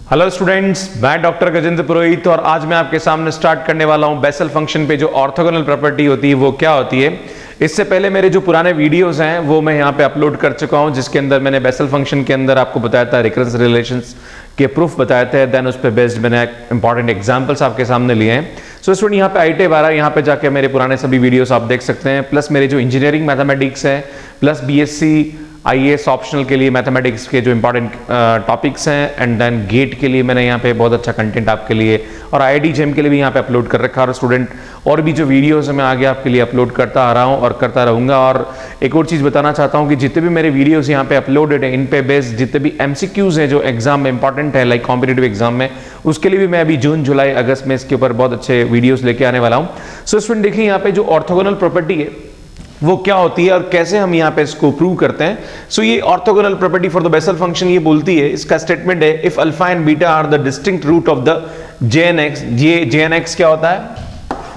Hello students, मैं doctor Gajendra पुरोहित और आज मैं आपके सामने स्टार्ट करने वाला हूं बेसल फंक्शन पे जो ऑर्थोगोनल प्रॉपर्टी होती है वो क्या होती है। इससे पहले मेरे जो पुराने वीडियोस हैं वो मैं यहां पे अपलोड कर चुका हूं, जिसके अंदर मैंने बेसल फंक्शन के अंदर आपको बताया था रिकरेंस रिलेशंस के प्रूफ बताए थे। देन उस पर बेस्ड मैंने इंपॉर्टेंट एग्जांपल्स आपके सामने लिए हैं। सो स्टूडेंट यहाँ पे आईटे 12 यहाँ पे जाके मेरे पुराने सभी वीडियोस आप देख सकते हैं, प्लस मेरे जो इंजीनियरिंग मैथमेटिक्स है, प्लस बीएससी आईएएस ऑप्शनल के लिए मैथमेटिक्स के जो इंपॉर्टेंट टॉपिक्स हैं, एंड देन गेट के लिए मैंने यहाँ पे बहुत अच्छा कंटेंट आपके लिए और आईआईटी जेम के लिए भी यहाँ पे अपलोड कर रखा है। और स्टूडेंट और भी जो वीडियोस मैं आगे आपके लिए अपलोड करता आ रहा हूँ और करता रहूँगा। और एक और चीज़ बताना चाहता हूँ कि जितने भी मेरे वीडियोस यहाँ पे अपलोडेड है, इन पे बेस्ड जितने भी एमसीक्यूज हैं जो एग्जाम में इंपॉर्टेंट है, लाइक कॉम्पिटेटिव एग्जाम में, उसके लिए भी मैं अभी जून जुलाई अगस्त में इसके ऊपर बहुत अच्छे वीडियोस लेके आने वाला हूँ। सो स्टूडेंट देखिए यहाँ पे जो ऑर्थोगोनल प्रॉपर्टी है वो क्या होती है और कैसे हम यहाँ पे इसको प्रूव करते हैं। सो ये orthogonal property for the Bessel function ये बोलती है, इसका स्टेटमेंट है, if alpha and beta are the distinct root of the JNX. ये जेएनएक्स क्या होता है?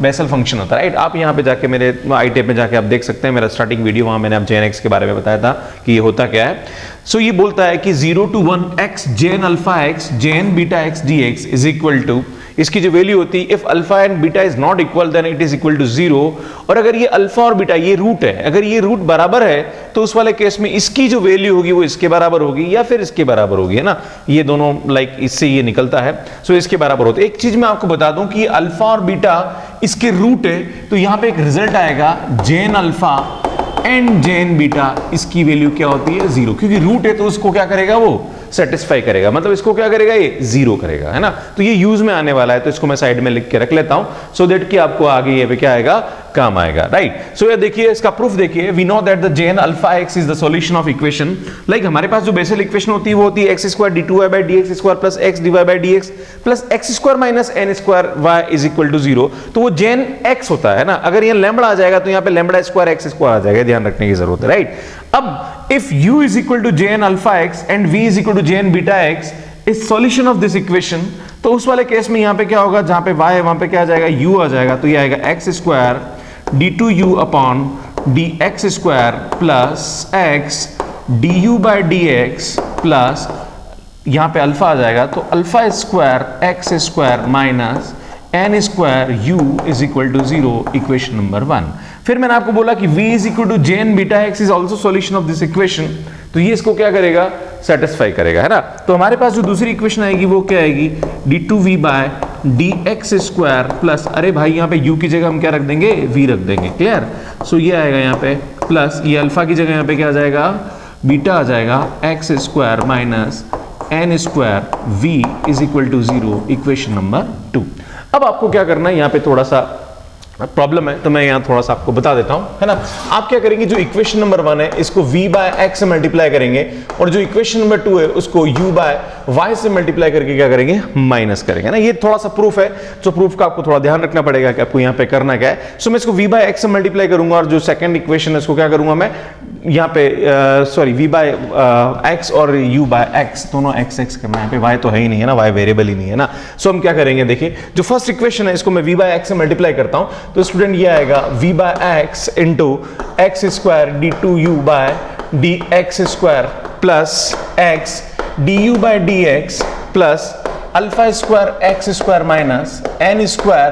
बेसल फंक्शन होता है, राइट। आप यहाँ पे जाके मेरे आईटेप में जाके आप देख सकते हैं मेरा स्टार्टिंग वीडियो, वहां मैंने आप जेएनएक्स के बारे में बताया था कि ये होता क्या है। सो ये बोलता है कि 0 to 1 x J n alpha x J n beta x dx is equal to, इसकी जो वैल्यू होती है, if alpha and beta is not equal then it is equal to 0। और अगर ये अल्फा और बीटा ये रूट है, अगर ये रूट बराबर है तो उस वाले केस में इसकी जो वैल्यू होगी वो इसके बराबर होगी या फिर इसके बराबर होगी, है ना। ये दोनों लाइक इससे ये निकलता है, सो इसके बराबर होते हैं। एक चीज मैं आपको बता दूं कि अल्फा और बीटा इसके रूट है, तो यहां पे एक रिजल्ट आएगा जेन अल्फा एंड जेन बीटा, इसकी वैल्यू क्या होती है? 0, क्योंकि रूट है तो उसको क्या करेगा वो सेटिस्फाई करेगा, मतलब इसको क्या करेगा ये 0 करेगा, है ना। तो ये यूज में आने वाला है, तो इसको मैं साइड में लिख के रख लेता हूं सो दैट कि आपको आगे ये पे क्या आएगा, काम आएगा, राइट। सो ये देखिए इसका प्रूफ देखिए, we know that the J n alpha x is the solution of equation. Like हमारे पास जो बेसल इक्वेशन होती है वो होती है x square d2y by dx square plus x dy by dx plus x square minus n square y is equal to 0। तो वो जेन x होता है ना, अगर ये लैम्बडा आ जाएगा तो यहाँ पे लैम्बडा स्क्वायर x स्क्वायर आ जाएगा, ध्यान रखने की जरूरत है, राइट। अब if u is equal to Jn alpha x and v is equal to Jn beta x is solution of this equation, तो उस वाले केस में यहाँ पे क्या होगा, जहां पे y है वहां पे क्या आ जाएगा, u आ जाएगा, तो ये आएगा x square d2u upon dx square plus x du by dx plus यहां पे अल्फा आ जाएगा, तो alpha square x square minus n square u is equal to 0, equation number 1। फिर मैंने आपको बोला कि v is equal to Jn beta x is also solution of this equation, तो ये इसको क्या करेगा, सेटिस्फाई करेगा, है ना। तो हमारे पास जो दूसरी इक्वेशन आएगी वो क्या आएगी, d2v bye dx square plus, अरे भाई यहाँ पे u की जगह हम क्या रख देंगे, v रख देंगे, क्लियर। सो ये आएगा यहाँ पे प्लस, ये अल्फा की जगह यहाँ पे क्या आ जाएगा, बीटा आ जाएगा, x square minus n square v is equal to 0, equation number 2। अब आपको क्या करना है, यहाँ पे थोड़ा सा प्रॉब्लम है तो मैं यहाँ थोड़ा सा आपको बता देता हूँ, है ना। आप क्या करेंगे, जो इक्वेशन नंबर 1 है इसको v बाय x से मल्टीप्लाई करेंगे और जो इक्वेशन नंबर 2 है उसको u बाय y से मल्टीप्लाई करके क्या करेंगे, माइनस करेंगे ना। ये थोड़ा सा प्रूफ है, जो प्रूफ का आपको थोड़ा ध्यान रखना पड़ेगा कि आपको यहाँ पे करना क्या है। सो मैं इसको v बाय x से मल्टीप्लाई करूंगा और जो सेकंड इक्वेशन है उसको क्या करूंगा मैं यहाँ पे सॉरी v बाय x और u बाय x, दोनों x करना है, यहाँ पे y तो है ही नहीं है ना, y वेरिएबल ही नहीं है ना। सो हम क्या करेंगे, देखिए जो फर्स्ट इक्वेशन है इसको मैं v बाय x से मल्टीप्लाई करता हूँ, तो स्टूडेंट ये आएगा v by x into x square d2u by dx square plus x du by dx plus alpha square x square minus n square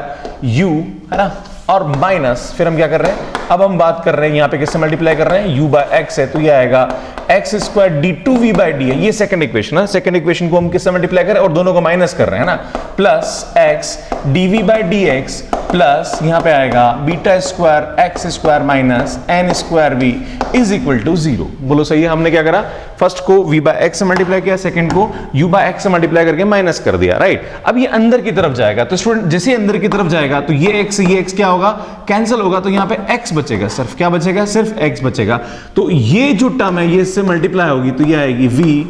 u, है ना, और माइनस फिर हम क्या कर रहे हैं, अब हम बात कर रहे हैं यहाँ पे किससे मल्टीप्लाई कर रहे हैं, u बाय x है, तो ये आएगा x square d2v bye d है, ये सेकंड इक्वेशन है। सेकंड इक्वेशन को हम किससे मल्टीप्लाई कर रहे हैं और दोनों को माइनस कर रहे हैं ना, plus x dv by dx plus यहाँ पे आएगा beta square x square minus n square v is equal to 0। बोलो सही है, हमने क्या करा, फर्स्ट को v बाय x से मल्टीप्लाई किया, सेकंड को u बाय x से मल्टीप्लाई करके माइनस कर दिया, राइट। अब ये अंदर की तरफ जाएगा, तो स्टूडेंट जैसे अंदर की तरफ जाएगा तो ये x क्या होगा, कैंसिल होगा, तो यहाँ पे x बचेगा, सिर्फ क्या बचेगा, सिर्फ x बचेगा। तो ये जो टर्म है ये इससे मल्टीप्लाई होगी, तो ये आएगी v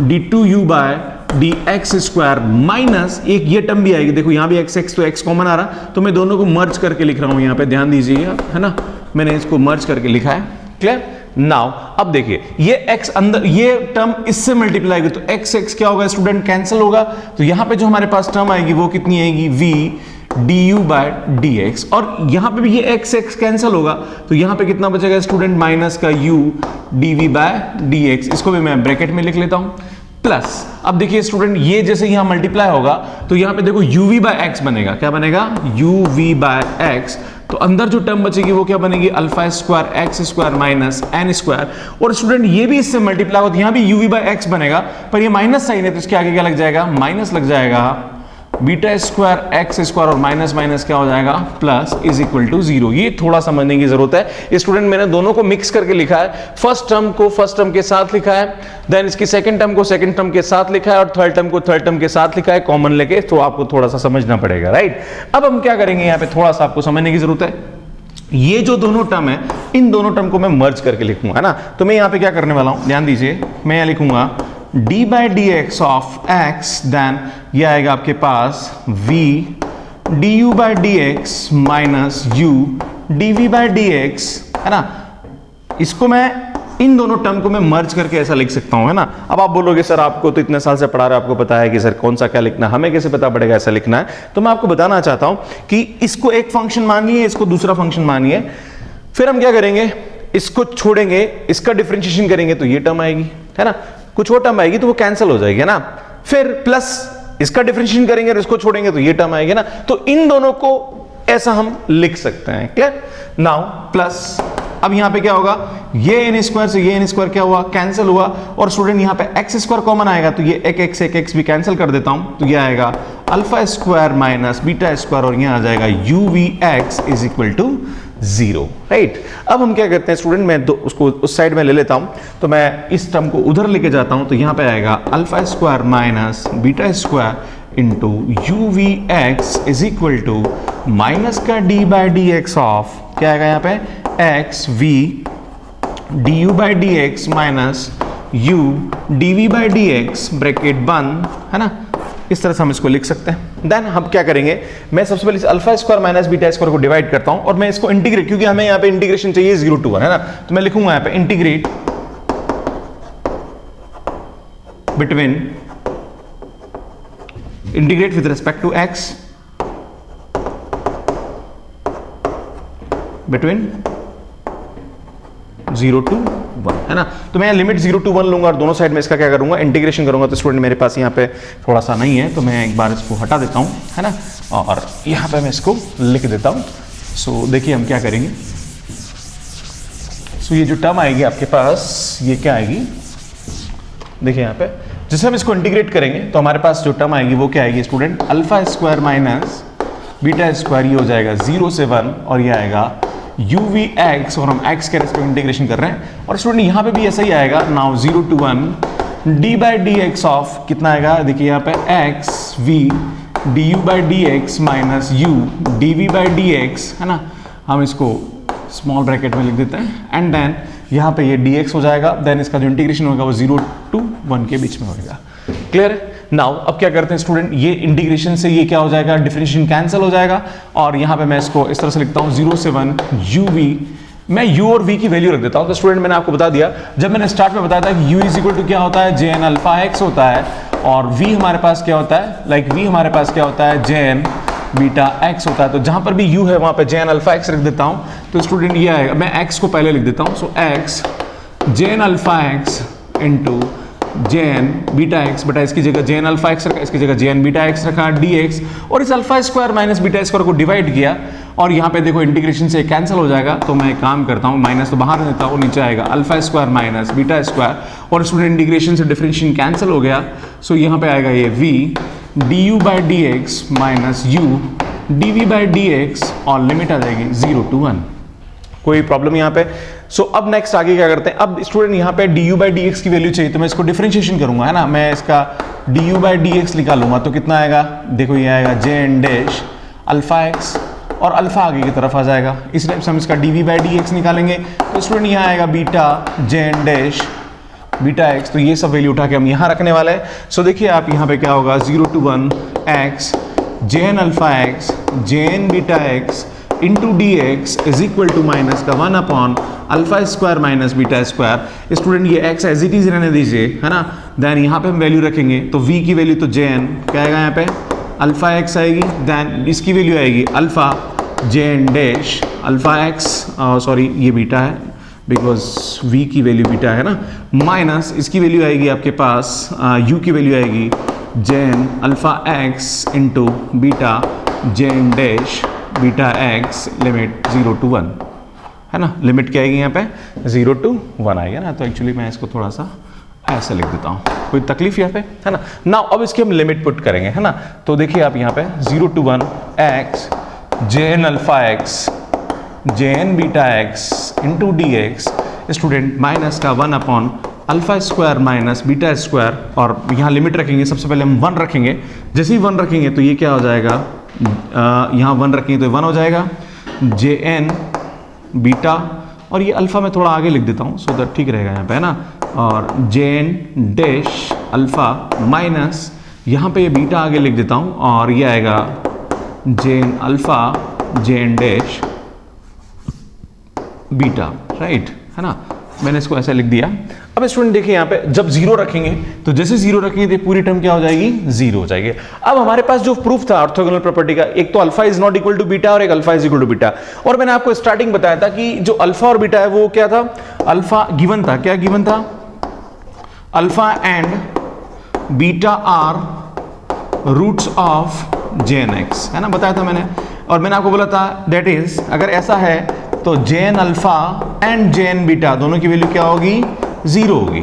d2u by dx square minus एक ये टर्म भी आएगी, देखो यहाँ भी x तो x कॉमन आ रहा, तो मैं दोनों को मर्ज करके लिख रहा हूँ, यहाँ पे ध्यान दीजिएगा, है ना, मैंने इसको मर्ज करके लिखा है, क्लियर। नाउ अब देखिए ये x अंदर, ये टर्म इससे मल्टीप्लाई होगी, तो x क्या होगा स्टूडेंट, कैंसिल होगा, तो यहाँ पे जो हमारे पास टर्म आएगी वो कितनी आएगी, v du बाय dx, और यहां पे भी ये x कैंसिल होगा, तो यहां पे कितना बचेगा स्टूडेंट, माइनस का u dv बाय dx, इसको भी मैं ब्रैकेट में लिख लेता हूं, प्लस, अब देखिए स्टूडेंट ये जैसे यहां मल्टीप्लाई होगा तो यहां पे देखो uv बाय एक्स बनेगा, क्या बनेगा uv बाय एक्स, तो अंदर जो टर्म बचेगी वो क्या बनेगी alpha square x square minus n square, और स्टूडेंट ये भी इससे मल्टीप्लाई होगा तो यहां भी uv बाय एक्स बनेगा, पर ये माइनस साइन है तो इसके आगे क्या लग जाएगा माइनस लग जाएगा, बीटा स्क्वायर एक्स स्क्वायर और माइनस माइनस क्या हो जाएगा प्लस इज इक्वल टू 0। ये थोड़ा समझने की जरूरत है स्टूडेंट, मैंने दोनों को मिक्स करके लिखा है, फर्स्ट टर्म को फर्स्ट टर्म के साथ लिखा है, देन इसकी सेकंड टर्म को सेकंड टर्म के साथ लिखा है और थर्ड टर्म को थर्ड टर्म के साथ लिखा है कॉमन लेके, तो आपको थोड़ा सा समझना पड़ेगा, राइट। अब हम क्या करेंगे यहाँ पे थोड़ा सा आपको समझने की जरूरत है, ये जो दोनों टर्म है इन दोनों टर्म को मैं मर्ज करके लिखूंगा, है ना। तो मैं यहाँ पे क्या करने वाला हूं, ध्यान दीजिए, मैं यहाँ लिखूंगा d by d x of x, then ये आएगा आपके पास v du by d x minus u dv by d x, है ना। इसको मैं इन दोनों टर्म को मैं मर्ज करके ऐसा लिख सकता हूं, है ना। अब आप बोलोगे सर आपको तो इतने साल से पढ़ा रहे, आपको पता है कि सर कौन सा क्या लिखना है, हमें कैसे पता पड़ेगा ऐसा लिखना है। तो मैं आपको बताना चाहता हूं कि इसको एक फंक्शन मानिए, इसको दूसरा फंक्शन मानिए, फिर हम क्या करेंगे, इसको छोड़ेंगे, इसका डिफरेंशिएशन करेंगे तो ये टर्म आएगी, है ना, कुछ और टर्म आएगी तो वो कैंसिल हो जाएगी, है ना। फिर प्लस इसका डिफरेंशिएशन करेंगे और इसको छोड़ेंगे तो ये टर्म आएगी ना, तो इन दोनों को ऐसा हम लिख सकते हैं, क्लियर। नाउ प्लस, अब यहां पे क्या होगा, ये एन स्क्वायर से ये एन स्क्वायर क्या हुआ कैंसिल हुआ, और स्टूडेंट यहां पे एक्स स्क्वायर कॉमन आएगा तो ये एक एक्स भी कैंसिल कर देता हूं, तो ये आएगा alpha square minus beta square और यहां आ जाएगा uv x is equal to 0, right. अब हम क्या करते हैं स्टूडेंट, मैं उसको उस साइड में ले लेता हूं, तो मैं इस टर्म को उधर लेके जाता हूं, तो यहां पे आएगा alpha square minus beta square into uv x is equal to minus का d by d x of क्या आएगा यहाँ पे x v du by d x minus u dv by d x bracket बंद, है ना। इस तरह से हम इसको लिख सकते हैं। देन हम क्या करेंगे, मैं सबसे पहले alpha square minus beta square को डिवाइड करता हूं और मैं इसको इंटीग्रेट, क्योंकि हमें यहाँ पे इंटीग्रेशन चाहिए 0 to 1, है ना, तो मैं लिखूंगा यहाँ पे integrate between, integrate with respect to x between 0 to 1, है ना। तो मैं लिमिट 0 to 1 लूंगा और दोनों साइड में इसका क्या करूंगा इंटीग्रेशन करूंगा, तो स्टूडेंट मेरे पास यहाँ पे थोड़ा सा नहीं है तो मैं एक बार इसको हटा देता हूँ, है ना, और यहाँ पे मैं इसको लिख देता हूँ। सो देखिए हम क्या करेंगे, सो ये जो टर्म आएगी आपके पास ये क्या आएगी, देखिए यहाँ पे जैसे हम इसको इंटीग्रेट करेंगे तो हमारे पास जो टर्म आएगी वो क्या आएगी student, alpha square minus beta square, ये हो जाएगा 0 से 1 और ये आएगा uv x, और हम x के रेस्पेक्ट इंटीग्रेशन कर रहे हैं, और स्टूडेंट यहाँ पे भी ऐसा ही आएगा, now 0 to 1 d by d x of कितना आएगा, देखिए यहाँ पे x v du by d x minus u dv by d x, है ना। हम इसको स्मॉल ब्रैकेट में लिख देते हैं एंड देन यहाँ पे ये dx हो जाएगा, देन इसका जो इंटीग्रेशन होगा वो 0 to 1 के बीच में होगा, क्लियर है। नाउ अब क्या करते हैं स्टूडेंट, ये इंटीग्रेशन से ये क्या हो जाएगा, डिफरेंशिएशन कैंसिल हो जाएगा, और यहाँ पे मैं इसको इस तरह से लिखता हूँ 0 से 1 uv, मैं u और v की वैल्यू रख देता हूँ। तो स्टूडेंट मैंने आपको बता दिया, जब मैंने स्टार्ट में बताया था कि u इज इक्वल टू क्या होता है jn अल्फा x होता है, और v हमारे पास क्या होता है, लाइक v हमारे पास क्या होता है jn बीटा x होता है, तो जहां पर भी u है वहां पे jn अल्फा x रख देता हूं, तो स्टूडेंट ये आएगा, मैं x को पहले लिख देता हूं, सो x jn alpha x into jn beta x बटा इसकी जगह jn अल्फा x रखा, इसकी जगह jn बीटा x रखा dx, और इस alpha square minus beta square को डिवाइड किया, और यहाँ पे देखो इंटीग्रेशन से कैंसिल हो जाएगा, तो मैं एक काम करता हूँ माइनस तो बाहर देता हूँ, नीचे आएगा alpha square minus beta square, और स्टूडेंट इंटीग्रेशन से डिफरेंशिएशन कैंसिल हो गया, सो यहाँ पे आएगा ये v du by d x minus u dv by d x, और लिमिट आ जाएगी 0 to 1। कोई प्रॉब्लम यहाँ पे। सो अब नेक्स्ट आगे क्या करते हैं, अब स्टूडेंट यहाँ पे du बाई डी एक्स की वैल्यू चाहिए, तो मैं इसको डिफरेंशिएशन करूंगा, है ना, मैं इसका du बाई डी एक्स निकालूंगा, तो कितना आएगा, देखो ये आएगा jn डैश अल्फा एक्स, और अल्फा आगे की तरफ आ जाएगा, इस टाइप से हम इसका dv बाई डी एक्स निकालेंगे, तो स्टूडेंट यहाँ आएगा beta jn dash beta x, तो ये सब वैल्यू उठा के हम यहाँ रखने वाले हैं। सो देखिए आप यहाँ पे क्या होगा, 0 to 1 x jn alpha x jn beta x into D x is equal to minus का 1 upon alpha square minus beta square. Student ये x एज इट इज रहने दीजिए, है ना, देन यहाँ पे हम वैल्यू रखेंगे, तो v की वैल्यू तो jn क्या आएगा, यहाँ पे अल्फा x आएगी, देन इसकी वैल्यू आएगी alpha jn dash alpha x, sorry ये बीटा है, बिकॉज v की वैल्यू बीटा है ना, माइनस इसकी वैल्यू आएगी आपके पास u की वैल्यू आएगी Jn alpha X into beta Jn dash beta X limit 0 to 1 है ना। लिमिट क्या आएगी यहाँ पे 0 to 1 आएगा ना। तो एक्चुअली मैं इसको थोड़ा सा ऐसे लिख देता हूँ, कोई तकलीफ यहाँ पे है ना। नाउ अब इसकी हम लिमिट पुट करेंगे है ना। तो देखिए आप यहाँ पे 0 to 1 x Jn alpha x Jn beta x into D x student minus का 1 upon alpha square minus beta square, और यहाँ लिमिट रखेंगे। सबसे पहले हम 1 रखेंगे, जैसे ही 1 रखेंगे तो ये क्या हो जाएगा, यहाँ 1 रखेंगे तो 1 हो जाएगा जे एन बीटा, और ये अल्फा मैं थोड़ा आगे लिख देता हूँ सो दैट ठीक रहेगा यहाँ पे है ना, और J n dash alpha minus यहाँ पे ये बीटा आगे लिख देता हूँ, और ये आएगा J N alpha J n dash beta, right है ना। मैंने इसको ऐसा लिख दिया। अब स्टूडेंट देखिए यहाँ पे जब 0 रखेंगे तो जैसे 0 रखेंगे तो पूरी टर्म क्या हो जाएगी 0 हो जाएगी। अब हमारे पास जो प्रूफ था ऑर्थोगोनल प्रॉपर्टी का, एक तो alpha is not equal to beta और एक alpha is equal to beta, और मैंने आपको स्टार्टिंग बताया था कि जो अल्फा और बीटा है वो क्या था, अल्फा गिवन था, क्या गिवन था, alpha and beta are roots of Jn x है ना, बताया था मैंने। और मैंने आपको बोला था दैट इज अगर ऐसा है तो जेन अल्फा एंड जेन बीटा दोनों की वैल्यू क्या होगी 0 होगी,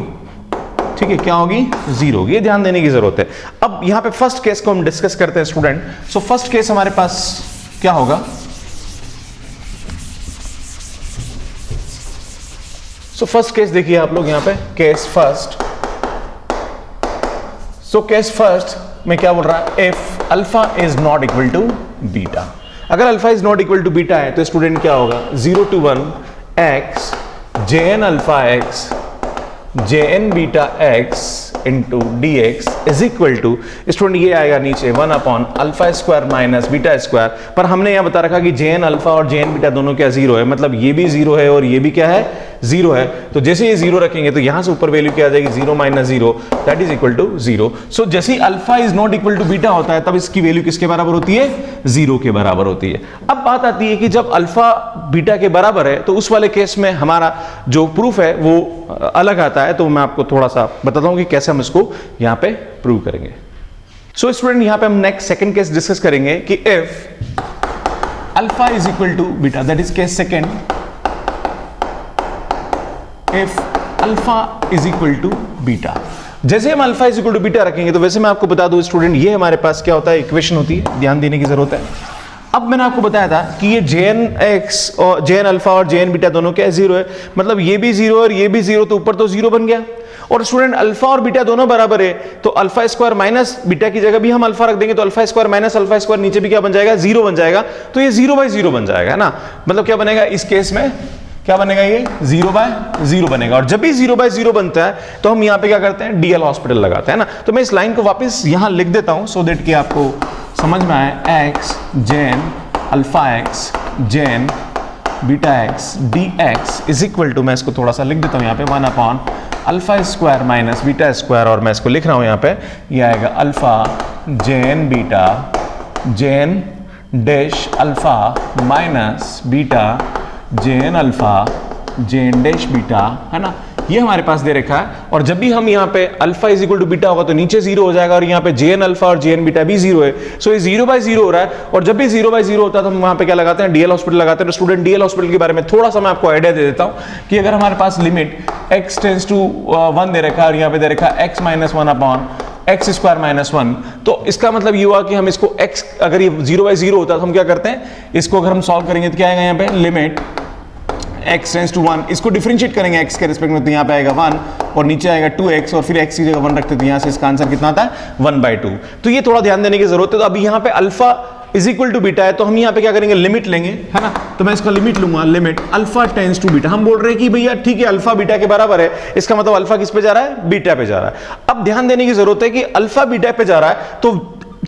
ठीक है, क्या होगी 0 होगी। ये ध्यान देने की जरूरत है। अब यहां पे फर्स्ट केस को हम डिस्कस करते हैं स्टूडेंट। सो फर्स्ट केस हमारे पास क्या होगा, सो फर्स्ट केस देखिए आप लोग यहां पे case first. So case first में क्या बोल रहा है, if alpha is not equal to beta. अगर alpha is not equal to beta है तो स्टूडेंट क्या होगा 0 to 1 X J N alpha X J N beta x into D x is equal to student ये आएगा नीचे 1 upon alpha square minus beta square. पर हमने यहां बता रखा कि जे एन अल्फा और जे एन बीटा दोनों क्या 0 है, मतलब ये भी 0 है और ये भी क्या है 0 है। तो जैसे ये 0 रखेंगे तो यहां से ऊपर वैल्यू क्या आ जाएगी 0 minus 0 that is equal to 0। So जैसे ही alpha is not equal to beta होता है तब इसकी वैल्यू किसके बराबर होती है 0 के बराबर होती है। अब बात आती है कि जब अल्फा बीटा के बराबर है तो उस वाले केस में हमारा जो प्रूफ है वो अलग आता है। तो मैं आपको थोड़ा सा बताता हूं कि कैसे हम इसको यहां पे प्रूव करेंगे। सो स्टूडेंट यहां पे हम नेक्स्ट सेकंड केस डिस्कस करेंगे कि if alpha is equal to beta, that is case second, if alpha is equal to beta. जैसे हम alpha is equal to beta रखेंगे तो वैसे मैं आपको बता दूं स्टूडेंट ये हमारे पास क्या होता है, इक्वेशन होती है, ध्यान देने की जरूरत है। अब मैंने आपको बताया था कि ये जेन एक्स और जेन अल्फा और जेन बीटा दोनों क्या 0 है, मतलब ये भी 0 और ये भी 0, तो ऊपर तो 0 बन गया। और स्टूडेंट अल्फा और बीटा दोनों बराबर है तो अल्फा स्क्वायर माइनस बीटा की जगह भी हम अल्फा रख देंगे तो alpha square minus alpha square नीचे भी क्या बन जाएगा 0 बन जाएगा। तो ये 0/0 बन जाएगा है ना, मतलब क्या बनेगा इस केस में क्या बनेगा ये 0/0 बनेगा। और जब भी 0/0 बनता है तो हम यहाँ पे क्या करते हैं डीएल हॉस्पिटल लगाते हैं ना। तो मैं इस लाइन को वापस यहाँ लिख देता हूँ सो दैट कि आपको समझ में आए, x Jn alpha x Jn beta x d x is equal to, मैं इसको थोड़ा सा लिख देता हूँ यहाँ पे 1 upon alpha square minus beta square, और मैं इसको लिख रहा हूँ यहाँ पे ये आएगा अल्फा जेन beta Jn dash alpha minus beta जेन अल्फा जेन डैश बीटा है ना, ये हमारे पास दे रखा है। और जब भी हम यहाँ पे alpha is equal to beta होगा तो नीचे 0 हो जाएगा और यहाँ पे जेन अल्फा और जेन बीटा भी 0 है। सो ये 0/0 हो रहा है। और जब भी 0/0 होता है तो हम वहां पे क्या लगाते हैं डीएल हॉस्पिटल लगाते हैं। तो स्टूडेंट डीएल हॉस्पिटल के बारे में थोड़ा सा मैं आपको आइडिया दे देता हूँ कि अगर हमारे पास लिमिट x टेंड्स टू 1 दे रखा है और यहाँ पे दे रखा है x - 1 upon x square minus 1, तो इसका मतलब ये हुआ कि हम इसको x अगर ये 0/0 होता है तो हम क्या करते हैं इसको अगर हम सॉल्व करेंगे तो क्या आएगा यहाँ पे लिमिट x टेंड्स टू 1, इसको डिफरेंशिएट करेंगे x के रिस्पेक्ट में तो यहाँ पे आएगा 1 और नीचे आएगा 2x और फिर x की जगह 1 रखते तो यहाँ से इसका आंसर कितना आता है 1/2। तो ये थोड़ा ध्यान देने की जरूरत है। तो अभी यहाँ पे alpha is equal to beta है तो हम यहाँ पे क्या करेंगे लिमिट लेंगे है ना। तो मैं इसका लिमिट लूंगा limit alpha tends to beta. हम बोल रहे हैं कि भैया ठीक है अल्फा बीटा के बराबर है, इसका मतलब अल्फा किस पे जा रहा है बीटा पे जा रहा है। अब ध्यान देने की जरूरत है कि अल्फा बीटा पे जा रहा है तो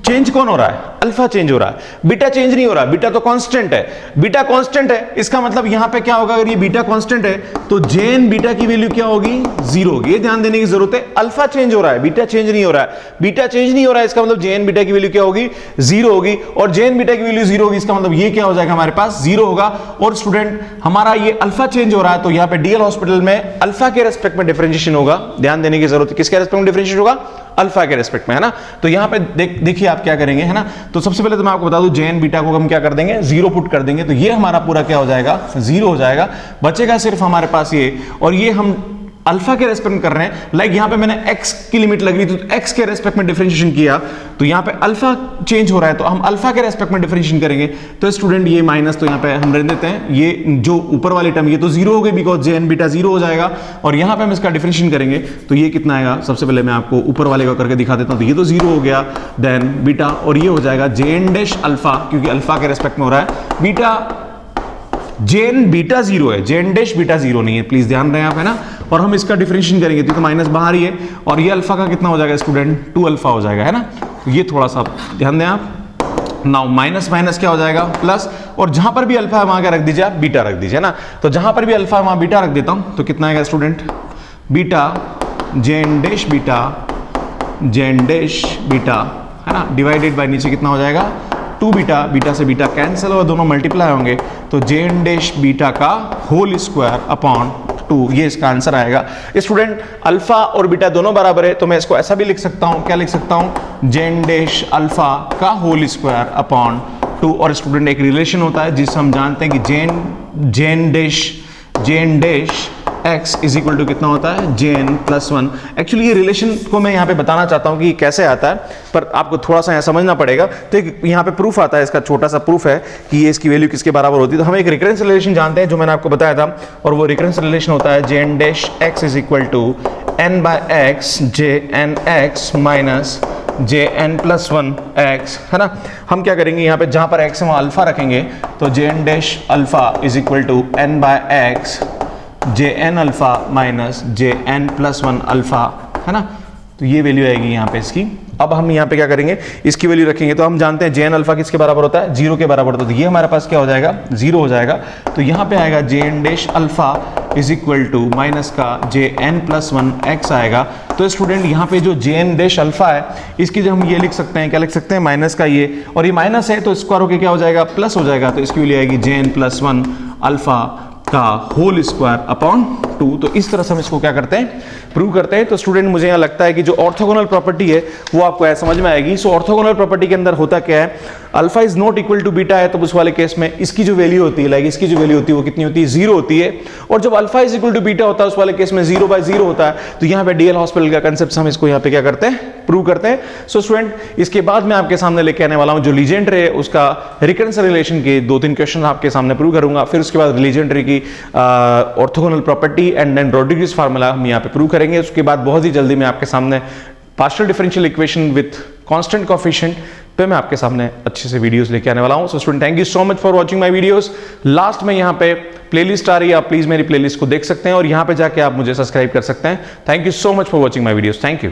चेंज कौन हो रहा है? अल्फा चेंज हो रहा है, बीटा चेंज नहीं हो रहा। बीटा तो कांस्टेंट है, बीटा कांस्टेंट है, इसका मतलब यहां पे क्या होगा, अगर ये बीटा कांस्टेंट है तो जेन बीटा की वैल्यू क्या होगी? 0 होगी। ये ध्यान देने की जरूरत है, अल्फा चेंज हो रहा है, बीटा चेंज नहीं हो रहा है। बीटा चेंज नहीं हो रहा है, इसका मतलब जेन बीटा की वैल्यू क्या होगी? 0 होगी। और जेन बीटा की वैल्यू 0 होगी, इसका मतलब ये क्या हो जाएगा हमारे पास? 0 होगा। और स्टूडेंट हमारा ये अल्फा चेंज हो रहा है, तो यहां पे डीएल हॉस्पिटल में अल्फा के रेस्पेक्ट में डिफरेंशिएशन होगा। ध्यान देने की जरूरत है, किसके रेस्पेक्ट में डिफरेंशिएशन होगा? अल्फा के रेस्पेक्ट में, है ना। तो यहां पे देखिए आप क्या करेंगे, है ना। तो सबसे पहले तो मैं आपको बता दूं, जेन बीटा को हम क्या कर देंगे? 0 पुट कर देंगे, तो ये हमारा पूरा क्या हो जाएगा? 0 हो जाएगा। बचेगा सिर्फ हमारे पास ये, और ये हम अल्फा के रेस्पेक्ट में कर रहे हैं। लाइक यहां पे मैंने x की लिमिट लग रही थी, तो x के रेस्पेक्ट में डिफरेंशिएशन किया, तो यहां पे अल्फा चेंज हो रहा है, तो हम अल्फा के रेस्पेक्ट में डिफरेंशिएशन करेंगे। तो स्टूडेंट ये माइनस तो यहां पे हम रहने देते हैं, ये जो ऊपर वाली टर्म ये तो 0 हो गई, बिकॉज जेन बीटा 0 हो जाएगा। और यहां पे हम इसका डिफरेंशिएशन करेंगे, तो ये कितना आएगा? सबसे पहले मैं आपको ऊपर वाले का करके दिखा देता हूं। तो ये तो 0 हो गया, देन बीटा, और ये हो जाएगा जेन डैश अल्फा, क्योंकि अल्फा के रेस्पेक्ट में हो रहा है। बीटा जेन बीटा 0 है, जेन डैश बीटा 0 नहीं है, प्लीज ध्यान रहे आप, है ना। और हम इसका डिफरेंशिएशन करेंगे, तो माइनस बाहर ही है, और ये अल्फा का कितना हो जाएगा स्टूडेंट? 2 अल्फा हो जाएगा, है ना। ये थोड़ा सा ध्यान दें आप। नाउ माइनस माइनस क्या हो जाएगा? प्लस, और जहां पर भी अल्फा है वहां क्या रख दीजिए आप? बीटा रख दीजिए, ना। तो जहां पर भी अल्फा है वहां बीटा रख देता हूं, तो कितना आएगा student? Beta Jn dash beta, Jn dash beta, है ना, डिवाइडेड बाय नीचे कितना हो जाएगा? 2 बीटा, बीटा से बीटा कैंसिल और दोनों मल्टीप्लाई होंगे, तो जेन डैश बीटा का होल स्क्वायर अपॉन 2, ये इसका आंसर आएगा। स्टूडेंट अल्फा और बीटा दोनों बराबर है, तो मैं इसको ऐसा भी लिख सकता हूं, क्या लिख सकता हूं? जेन डैश अल्फा का होल स्क्वायर अपॉन 2। और स्टूडेंट एक रिलेशन होता है जिससे हम जानते हैं कि Jn dash x is equal to कितना होता है? Jn plus 1। एक्चुअली ये रिलेशन को मैं यहाँ पे बताना चाहता हूँ कि कैसे आता है, पर आपको थोड़ा सा यहाँ समझना पड़ेगा। तो यहाँ पे प्रूफ आता है, इसका छोटा सा प्रूफ है कि ये इसकी वैल्यू किसके बराबर होती है। तो हम एक रिकरेंस रिलेशन जानते हैं, जो मैंने आपको बताया था, और वो रिकरेंस रिलेशन होता है Jn dash x is equal to n by x J N X minus J N plus 1 x, है ना। हम क्या करेंगे, यहाँ पे जहाँ पर x है वहाँ अल्फा रखेंगे, तो Jn dash alpha is equal to n by X J N alpha minus J N plus 1 alpha, है ना। तो ये वैल्यू आएगी यहाँ पे इसकी। अब हम यहाँ पे क्या करेंगे, इसकी वैल्यू रखेंगे, तो हम जानते हैं जे एन अल्फा किसके बराबर होता है? 0 के बराबर होता है। तो ये हमारे पास क्या हो जाएगा? 0 हो जाएगा। तो यहाँ पे आएगा J n dash alpha is equal to minus का जे एन प्लस 1 एक्स आएगा। तो स्टूडेंट यहाँ पे जो जे एन डैश अल्फा है, इसकी जो हम ये लिख सकते हैं, क्या लिख सकते हैं? माइनस का ये, और ये माइनस है तो स्क्वायर होके क्या हो जाएगा? प्लस हो जाएगा। तो इसकी वैल्यू आएगी जे एन प्लस 1 अल्फा का होल स्क्वायर अपॉन 2। तो इस तरह से हम इसको क्या करते हैं? प्रूव करते हैं। तो स्टूडेंट मुझे यहाँ लगता है कि जो ऑर्थोगोनल प्रॉपर्टी है वो आपको समझ में आएगी। सो ऑर्थोगोनल प्रॉपर्टी के अंदर होता क्या है, alpha is not equal to beta है, तो उस वाले केस में इसकी जो वैल्यू होती है, लाइक इसकी जो वैल्यू होती है वो कितनी होती है? 0 होती है। और जब alpha is equal to beta होता है उस वाले केस में 0/0 होता है। तो यहाँ पे डीएल हॉस्पिटल का कंसेप्ट हम इसको यहाँ पे क्या करते हैं? प्रूव करते हैं। सो स्टूडेंट इसके बाद मैं आपके सामने लेके आने वाला हूँ जो लीजेंड्रे है उसका रिकरेंस रिलेशन के 2-3 क्वेश्चन आपके सामने प्रूव करूंगा। फिर उसके बाद लीजेंड्रे की orthogonal property and then Rodrigues formula हम यहाँ पे प्रूव करेंगे। उसके बाद बहुत ही जल्दी मैं आपके सामने partial differential equation with constant coefficient पे मैं आपके सामने अच्छे से वीडियोस लेके आने वाला हूं। So student thank you so much for watching my videos. Last में यहाँ पे प्लेलिस्ट आ रही है, आप प्लीज मेरी प्लेलिस्ट को देख सकते हैं और यहाँ पे जाके आप मुझे सब्सक्राइब कर सकते हैं। Thank you so much for watching my videos. Thank you.